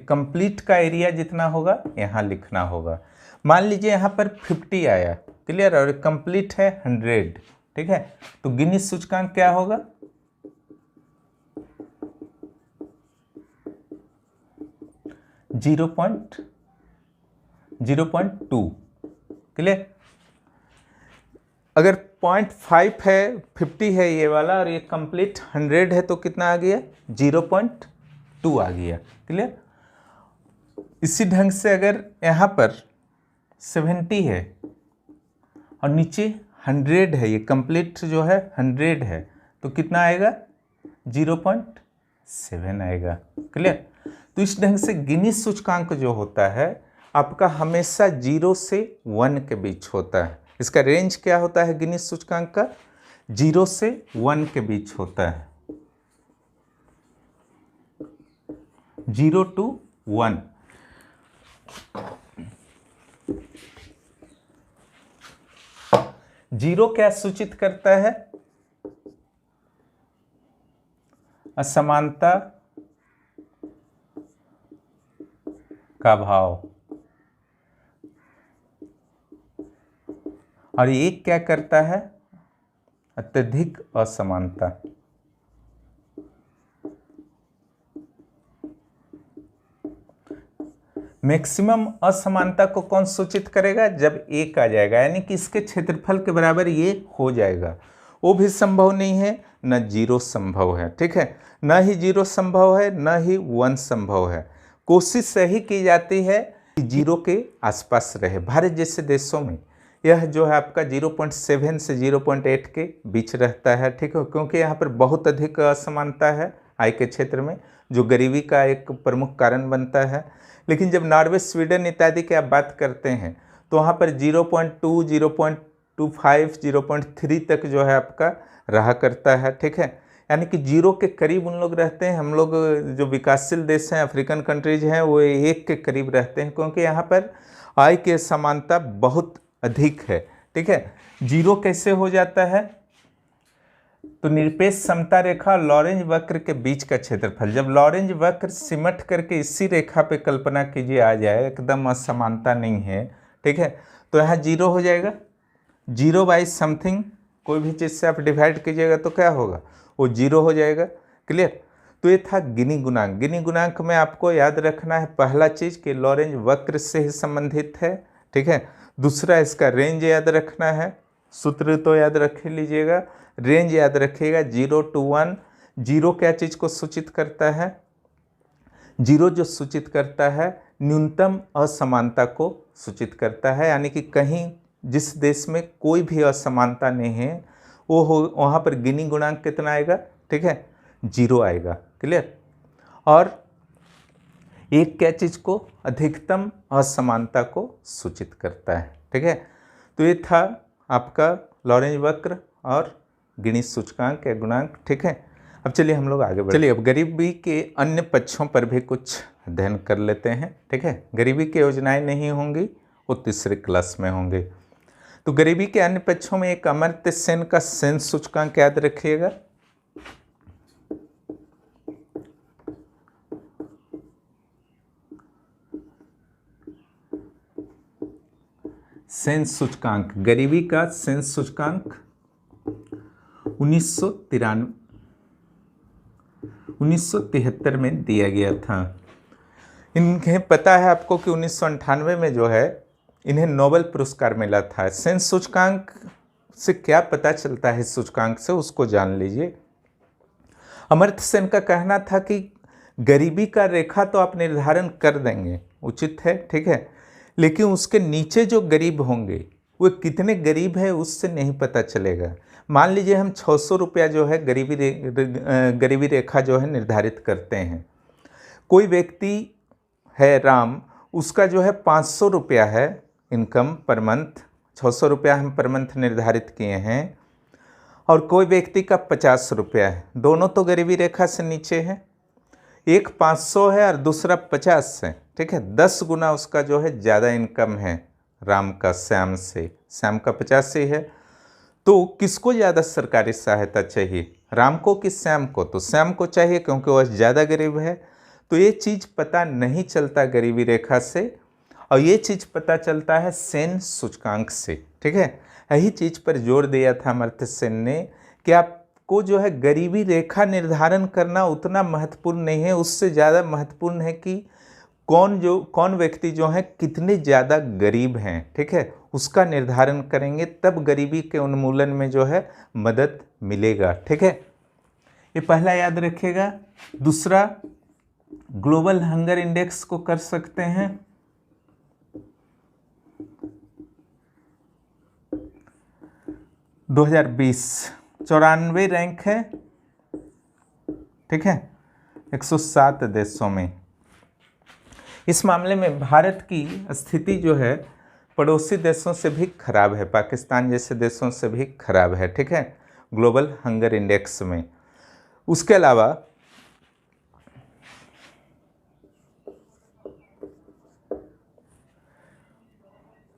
कंप्लीट का एरिया जितना होगा यहाँ लिखना होगा। मान लीजिए यहाँ पर 50 आया, क्लियर, और कंप्लीट है 100, ठीक है, तो गिनी सूचकांक क्या होगा, जीरो पॉइंट 0.2, क्लियर। अगर 0.5 है, 50 है ये वाला, और ये कंप्लीट 100 है, तो कितना आ गया, 0.2 आ गया, क्लियर। इसी ढंग से अगर यहाँ पर 70 है और नीचे 100 है, ये कंप्लीट जो है 100 है, तो कितना आएगा 0.7 आएगा। क्लियर। तो इस ढंग से गिनी सूचकांक जो होता है आपका हमेशा 0 से 1 के बीच होता है। इसका रेंज क्या होता है गिनी सूचकांक का? 0 से 1 के बीच होता है, 0 to 1। जीरो क्या सूचित करता है? असमानता का भाव, और एक क्या करता है? अत्यधिक असमानता। मैक्सिमम असमानता को कौन सूचित करेगा? जब एक आ जाएगा, यानी कि इसके क्षेत्रफल के बराबर ये हो जाएगा। वो भी संभव नहीं है, न 0 संभव है, ठीक है, न ही 0 संभव है, न ही 1 संभव है। कोशिश यही की जाती है कि 0 के आसपास रहे। भारत जैसे देशों में यह जो है आपका 0.7 से 0.8 के बीच रहता है, ठीक है, क्योंकि यहाँ पर बहुत अधिक असमानता है आय के क्षेत्र में, जो गरीबी का एक प्रमुख कारण बनता है। लेकिन जब नॉर्वे, स्वीडन इत्यादि की आप बात करते हैं तो वहाँ पर 0.2, 0.25, 0.3 तक जो है आपका रहा करता है, ठीक है, यानी कि 0 के करीब उन लोग रहते हैं। हम लोग जो विकासशील देश हैं, अफ्रीकन कंट्रीज हैं, वो 1 के करीब रहते हैं, क्योंकि यहाँ पर आय की समानता बहुत अधिक है, ठीक है। 0 कैसे हो जाता है? तो निरपेक्ष समता रेखा और लॉरेंज वक्र के बीच का क्षेत्रफल, जब लॉरेंज वक्र सिमट करके इसी रेखा पे कल्पना कीजिए आ जाए, एकदम असमानता नहीं है, ठीक है, तो यहाँ 0 हो जाएगा। 0 बाई समथिंग कोई भी चीज़ से आप डिवाइड कीजिएगा तो क्या होगा? वो 0 हो जाएगा। क्लियर। तो ये था गिनी गुणांक। गिनी गुणांक में आपको याद रखना है पहला चीज़ कि लॉरेंज वक्र से ही संबंधित है, ठीक है। दूसरा इसका रेंज याद रखना है, सूत्र तो याद रख लीजिएगा, रेंज याद रखिएगा 0 to 1। 0 क्या चीज़ को सूचित करता है? 0 जो सूचित करता है न्यूनतम असमानता को सूचित करता है, यानी कि कहीं जिस देश में कोई भी असमानता नहीं है वो हो, वहाँ पर गिनी गुणांक कितना आएगा? ठीक है, 0 आएगा। क्लियर। और एक क्या चीज़ को? अधिकतम असमानता को सूचित करता है, ठीक है। तो ये था आपका लॉरेंज वक्र और गिनी सूचकांक या गुणांक, ठीक है। अब चलिए हम लोग आगे बढ़े। चलिए अब गरीबी के अन्य पक्षों पर भी कुछ अध्ययन कर लेते हैं, ठीक है। गरीबी की योजनाएं नहीं होंगी, वो तीसरे क्लास में होंगे। तो गरीबी के अन्य पक्षों में एक अमर्त्य सेन का सेन सूचकांक याद रखिएगा। सेन सूचकांक, गरीबी का सेन सूचकांक 1973 में दिया गया था। इन्हें पता है आपको कि 1998 में जो है इन्हें नोबेल पुरस्कार मिला था। सेन सूचकांक से क्या पता चलता है? इस सूचकांक से उसको जान लीजिए। अमर्त्य सेन का कहना था कि गरीबी का रेखा तो आप निर्धारण कर देंगे, उचित है, ठीक है, लेकिन उसके नीचे जो गरीब होंगे वो कितने गरीब है उससे नहीं पता चलेगा। मान लीजिए हम 600 रुपया जो है गरीबी रेखा जो है निर्धारित करते हैं। कोई व्यक्ति है राम, उसका जो है 500 रुपया है इनकम पर मंथ, 600 रुपया हम पर मंथ निर्धारित किए हैं, और कोई व्यक्ति का 50 रुपया है। दोनों तो गरीबी रेखा से नीचे है, एक 500 है और दूसरा 50 है, ठीक है, 10 गुना उसका जो है ज़्यादा इनकम है राम का श्याम से। श्याम का 50 ही है, तो किसको ज़्यादा सरकारी सहायता चाहिए, राम को कि श्याम को? तो श्याम को चाहिए, क्योंकि वह ज़्यादा गरीब है। तो ये चीज़ पता नहीं चलता गरीबी रेखा से, और ये चीज़ पता चलता है सेन सूचकांक से, ठीक है। यही चीज़ पर जोर दिया था अमर्त्य सेन ने कि आपको जो है गरीबी रेखा निर्धारण करना उतना महत्वपूर्ण नहीं है, उससे ज़्यादा महत्वपूर्ण है कि कौन व्यक्ति जो है कितने ज़्यादा गरीब हैं, ठीक है, उसका निर्धारण करेंगे, तब गरीबी के उन्मूलन में जो है मदद मिलेगा, ठीक है। ये पहला याद रखिएगा। दूसरा, ग्लोबल हंगर इंडेक्स को कर सकते हैं, 2020 94 रैंक है, ठीक है, 107 देशों में। इस मामले में भारत की स्थिति जो है पड़ोसी देशों से भी खराब है, पाकिस्तान जैसे देशों से भी खराब है, ठीक है, ग्लोबल हंगर इंडेक्स में। उसके अलावा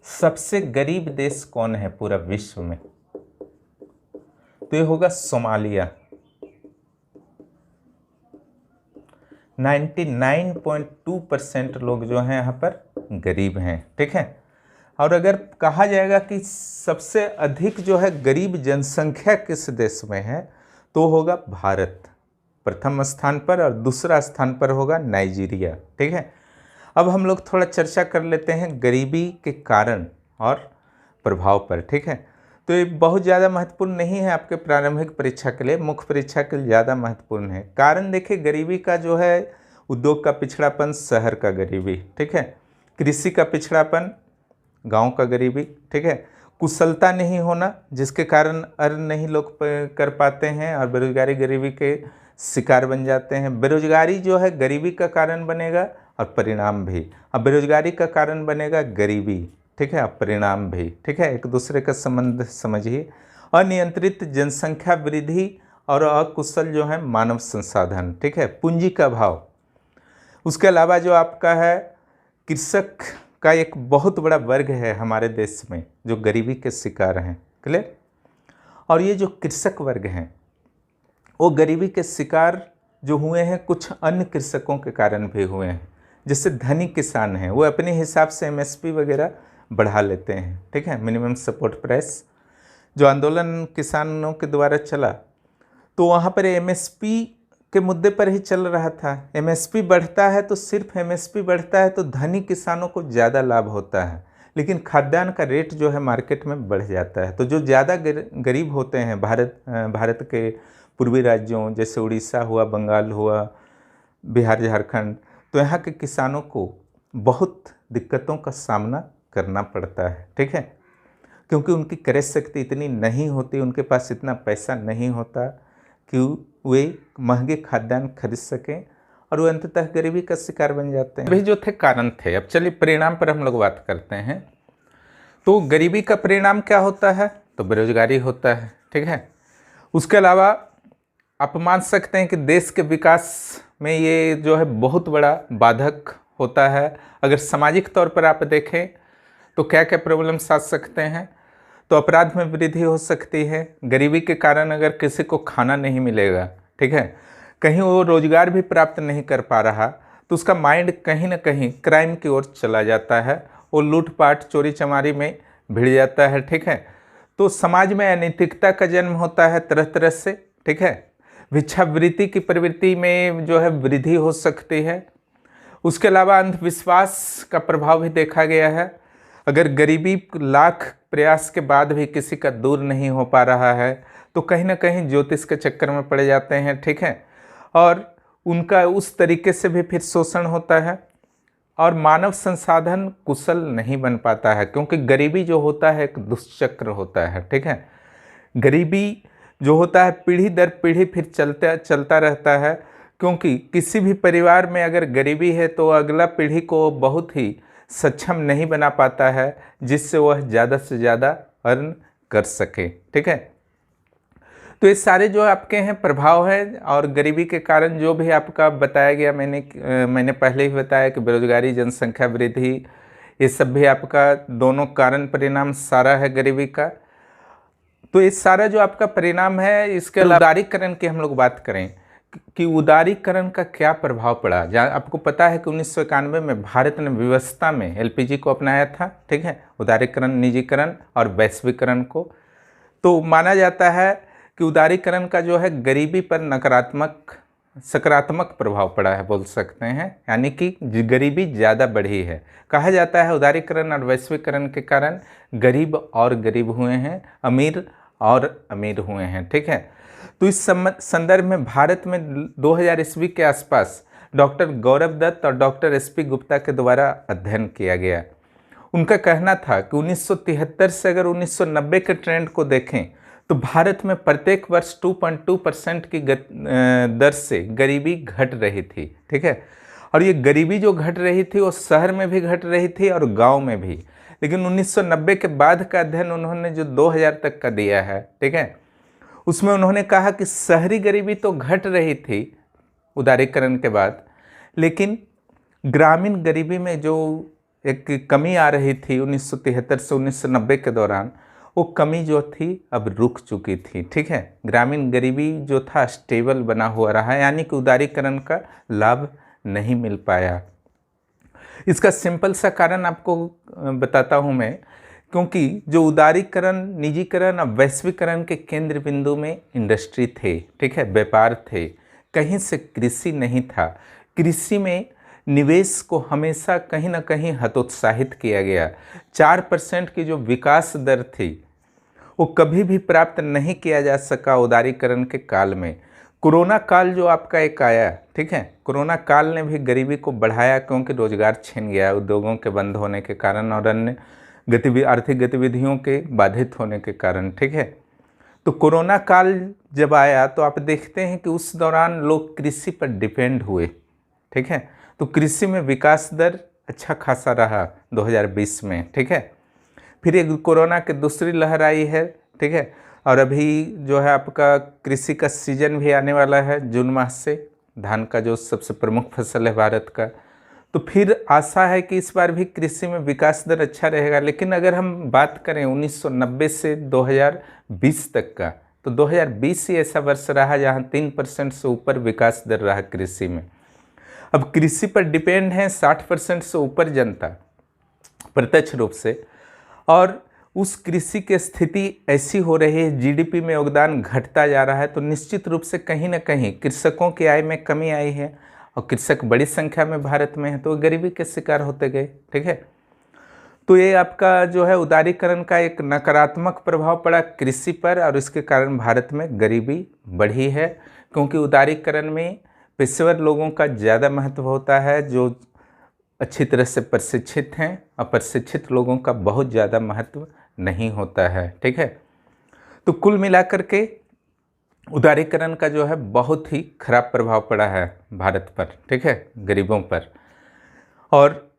सबसे गरीब देश कौन है पूरा विश्व में? तो ये होगा सोमालिया। 99.2% लोग जो हैं यहाँ पर गरीब हैं, ठीक है। और अगर कहा जाएगा कि सबसे अधिक जो है गरीब जनसंख्या किस देश में है, तो होगा भारत प्रथम स्थान पर, और दूसरा स्थान पर होगा नाइजीरिया, ठीक है। अब हम लोग थोड़ा चर्चा कर लेते हैं गरीबी के कारण और प्रभाव पर, ठीक है। तो ये बहुत ज़्यादा महत्वपूर्ण नहीं है आपके प्रारंभिक परीक्षा के लिए, मुख्य परीक्षा के लिए ज़्यादा महत्वपूर्ण है। कारण देखिए, गरीबी का जो है उद्योग का पिछड़ापन, शहर का गरीबी, ठीक है, कृषि का पिछड़ापन, गांव का गरीबी, ठीक है, कुशलता नहीं होना जिसके कारण अर्न नहीं लोग कर पाते हैं और बेरोजगारी गरीबी के शिकार बन जाते हैं। बेरोजगारी जो है गरीबी का कारण बनेगा और परिणाम भी, अब बेरोजगारी का कारण बनेगा गरीबी, ठीक है, अब परिणाम भी, ठीक है, एक दूसरे का संबंध समझिए। अनियंत्रित जनसंख्या वृद्धि और अकुशल जो है मानव संसाधन, ठीक है, पूंजी का भाव। उसके अलावा जो आपका है कृषक का एक बहुत बड़ा वर्ग है हमारे देश में जो गरीबी के शिकार हैं, क्लियर। और ये जो कृषक वर्ग हैं वो गरीबी के शिकार जो हुए हैं कुछ अन्य कृषकों के कारण भी हुए हैं। जैसे धनी किसान हैं वो अपने हिसाब से एमएसपी वगैरह बढ़ा लेते हैं, ठीक है, मिनिमम सपोर्ट प्राइस। जो आंदोलन किसानों के द्वारा चला तो वहाँ पर एमएसपी के मुद्दे पर ही चल रहा था। एमएसपी बढ़ता है तो सिर्फ एमएसपी बढ़ता है तो धनी किसानों को ज़्यादा लाभ होता है, लेकिन खाद्यान्न का रेट जो है मार्केट में बढ़ जाता है। तो जो ज़्यादा गरीब होते हैं भारत के पूर्वी राज्यों जैसे उड़ीसा हुआ, बंगाल हुआ, बिहार, झारखंड, तो यहाँ के किसानों को बहुत दिक्कतों का सामना करना पड़ता है, ठीक है, क्योंकि उनकी क्रय शक्ति इतनी नहीं होती, उनके पास इतना पैसा नहीं होता कि वे महंगे खाद्यान्न खरीद सकें और वो अंततः गरीबी का शिकार बन जाते हैं। वही जो थे कारण थे। अब चलिए परिणाम पर हम लोग बात करते हैं। तो गरीबी का परिणाम क्या होता है? तो बेरोजगारी होता है, ठीक है। उसके अलावा आप मान सकते हैं कि देश के विकास में ये जो है बहुत बड़ा बाधक होता है। अगर सामाजिक तौर पर आप देखें तो क्या क्या प्रॉब्लम्स आ सकते हैं? तो अपराध में वृद्धि हो सकती है। गरीबी के कारण अगर किसी को खाना नहीं मिलेगा, ठीक है, कहीं वो रोजगार भी प्राप्त नहीं कर पा रहा तो उसका माइंड कहीं ना कहीं क्राइम की ओर चला जाता है, वो लूटपाट चोरी चमारी में भिड़ जाता है, ठीक है। तो समाज में अनैतिकता का जन्म होता है तरह तरह से, ठीक है। भिक्षावृत्ति की प्रवृत्ति में जो है वृद्धि हो सकती है। उसके अलावा अंधविश्वास का प्रभाव भी देखा गया है। अगर गरीबी लाख प्रयास के बाद भी किसी का दूर नहीं हो पा रहा है तो कहीं ना कहीं ज्योतिष के चक्कर में पड़ जाते हैं, ठीक है, और उनका उस तरीके से भी फिर शोषण होता है और मानव संसाधन कुशल नहीं बन पाता है, क्योंकि गरीबी जो होता है एक दुष्चक्र होता है, ठीक है। गरीबी जो होता है पीढ़ी दर पीढ़ी फिर चलता रहता है, क्योंकि किसी भी परिवार में अगर गरीबी है तो अगला पीढ़ी को बहुत ही सक्षम नहीं बना पाता है जिससे वह ज़्यादा से ज़्यादा अर्न कर सके, ठीक है। तो ये सारे जो आपके हैं प्रभाव है। और गरीबी के कारण जो भी आपका बताया गया, मैंने पहले ही बताया कि बेरोजगारी, जनसंख्या वृद्धि, ये सब भी आपका दोनों कारण परिणाम सारा है गरीबी का। तो ये सारा जो आपका परिणाम है, इसके अलावा उदारीकरण की हम लोग बात करें कि उदारीकरण का क्या प्रभाव पड़ा। जहाँ आपको पता है कि 1991 में भारत ने व्यवस्था में एलपीजी को अपनाया था, ठीक है, उदारीकरण, निजीकरण और वैश्वीकरण को। तो माना जाता है कि उदारीकरण का जो है गरीबी पर सकारात्मक प्रभाव पड़ा है, बोल सकते हैं, यानी कि गरीबी ज़्यादा बढ़ी है। कहा जाता है उदारीकरण और वैश्वीकरण के कारण गरीब और गरीब हुए हैं, अमीर और अमीर हुए हैं, ठीक है। तो इस संदर्भ में भारत में 2000 ईस्वी के आसपास डॉक्टर गौरव दत्त और डॉक्टर एसपी गुप्ता के द्वारा अध्ययन किया गया। उनका कहना था कि 1973 से अगर 1990 के ट्रेंड को देखें तो भारत में प्रत्येक वर्ष 2.2% की दर से गरीबी घट रही थी, ठीक है। और ये गरीबी जो घट रही थी वो शहर में भी घट रही थी और गांव में भी। लेकिन 1990 के बाद का अध्ययन उन्होंने जो 2000 तक का दिया है, ठीक है, उसमें उन्होंने कहा कि शहरी गरीबी तो घट रही थी उदारीकरण के बाद, लेकिन ग्रामीण गरीबी में जो एक कमी आ रही थी 1973 से 1990 के दौरान, वो कमी जो थी अब रुक चुकी थी, ठीक है। ग्रामीण गरीबी जो था स्टेबल बना हुआ रहा, यानी कि उदारीकरण का लाभ नहीं मिल पाया। इसका सिंपल सा कारण आपको बताता हूँ मैं, क्योंकि जो उदारीकरण, निजीकरण और वैश्वीकरण के केंद्र बिंदु में इंडस्ट्री थे, ठीक है, व्यापार थे, कहीं से कृषि नहीं था। कृषि में निवेश को हमेशा कहीं ना कहीं हतोत्साहित किया गया। 4% की जो विकास दर थी वो कभी भी प्राप्त नहीं किया जा सका उदारीकरण के काल में। कोरोना काल जो आपका एक आया, ठीक है, कोरोना काल ने भी गरीबी को बढ़ाया, क्योंकि रोजगार छिन गया उद्योगों के बंद होने के कारण और अन्य आर्थिक गतिविधियों के बाधित होने के कारण, ठीक है। तो कोरोना काल जब आया तो आप देखते हैं कि उस दौरान लोग कृषि पर डिपेंड हुए, ठीक है। तो कृषि में विकास दर अच्छा खासा रहा 2020 में, ठीक है। फिर एक कोरोना की दूसरी लहर आई है, ठीक है, और अभी जो है आपका कृषि का सीजन भी आने वाला है जून माह से, धान का जो सबसे प्रमुख फसल है भारत का। तो फिर आशा है कि इस बार भी कृषि में विकास दर अच्छा रहेगा। लेकिन अगर हम बात करें 1990 से 2020 तक का, तो 2020 ही ऐसा वर्ष रहा जहां 3% से ऊपर विकास दर रहा कृषि में। अब कृषि पर डिपेंड है 60% से ऊपर जनता प्रत्यक्ष रूप से, और उस कृषि की स्थिति ऐसी हो रही है, जीडीपी में योगदान घटता जा रहा है, तो निश्चित रूप से कहीं ना कहीं कृषकों की आय में कमी आई है, और कृषक बड़ी संख्या में भारत में है, तो गरीबी के शिकार होते गए, ठीक है। तो ये आपका जो है उदारीकरण का एक नकारात्मक प्रभाव पड़ा कृषि पर, और इसके कारण भारत में गरीबी बढ़ी है, क्योंकि उदारीकरण में पेशेवर लोगों का ज़्यादा महत्व होता है, जो अच्छी तरह से प्रशिक्षित हैं, और प्रशिक्षित लोगों का बहुत ज़्यादा महत्व नहीं होता है, ठीक है। तो कुल मिलाकर के उदारीकरण का जो है बहुत ही खराब प्रभाव पड़ा है भारत पर, ठीक है, गरीबों पर। और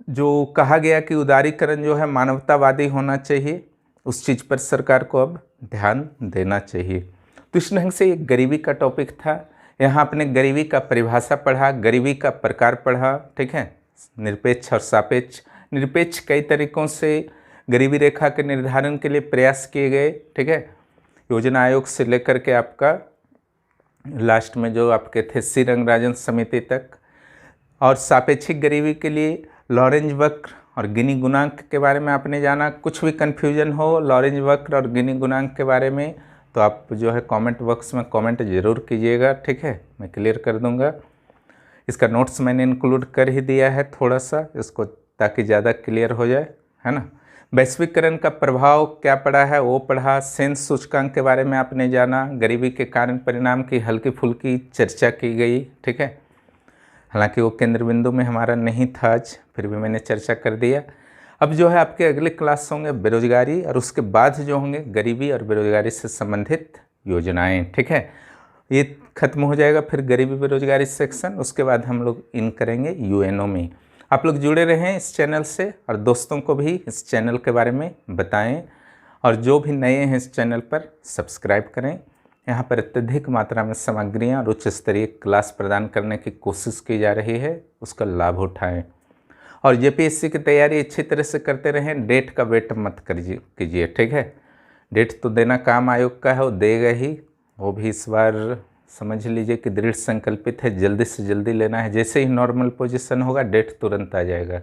जो कहा गया कि उदारीकरण जो है मानवतावादी होना चाहिए, उस चीज़ पर सरकार को अब ध्यान देना चाहिए। तो इस ढंग से ये गरीबी का टॉपिक था। यहाँ आपने गरीबी का परिभाषा पढ़ा, गरीबी का प्रकार पढ़ा, ठीक है, निरपेक्ष और सापेक्ष। निरपेक्ष कई तरीकों से गरीबी रेखा के निर्धारण के लिए प्रयास किए गए, ठीक है, योजना आयोग से लेकर के आपका लास्ट में जो आपके थे सी रंगराजन समिति तक। और सापेक्षिक गरीबी के लिए लॉरेंज वक्र और गिनी गुणांक के बारे में आपने जाना। कुछ भी कन्फ्यूजन हो लॉरेंज वक्र और गिनी गुणांक के बारे में, तो आप जो है कमेंट बॉक्स में कमेंट ज़रूर कीजिएगा, ठीक है, मैं क्लियर कर दूंगा। इसका नोट्स मैंने इंक्लूड कर ही दिया है थोड़ा सा इसको, ताकि ज़्यादा क्लियर हो जाए, है ना। वैश्वीकरण का प्रभाव क्या पड़ा है वो पढ़ा। सेंस सूचकांक के बारे में आपने जाना। गरीबी के कारण परिणाम की हल्की फुल्की चर्चा की गई, ठीक है, हालांकि वो केंद्र बिंदु में हमारा नहीं था आज, फिर भी मैंने चर्चा कर दिया। अब जो है आपके अगले क्लास होंगे बेरोजगारी, और उसके बाद जो होंगे गरीबी और बेरोजगारी से संबंधित योजनाएं, ठीक है। ये खत्म हो जाएगा फिर गरीबी बेरोजगारी सेक्शन, उसके बाद हम लोग इन करेंगे यूएनओ में। आप लोग जुड़े रहें इस चैनल से, और दोस्तों को भी इस चैनल के बारे में बताएं, और जो भी नए हैं इस चैनल पर सब्सक्राइब करें। यहाँ पर अत्यधिक मात्रा में सामग्रियाँ और उच्च स्तरीय क्लास प्रदान करने की कोशिश की जा रही है, उसका लाभ उठाएं। और जेपीएससी की तैयारी अच्छी तरह से करते रहें, डेट का वेट मत कीजिए, ठीक है। डेट तो देना काम आयोग का है, वो देगा ही, वो भी इस बार समझ लीजिए कि दृढ़ संकल्पित है, जल्दी से जल्दी लेना है। जैसे ही नॉर्मल पोजीशन होगा डेट तुरंत आ जाएगा,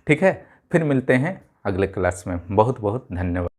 ठीक है। फिर मिलते हैं अगले क्लास में। बहुत बहुत धन्यवाद।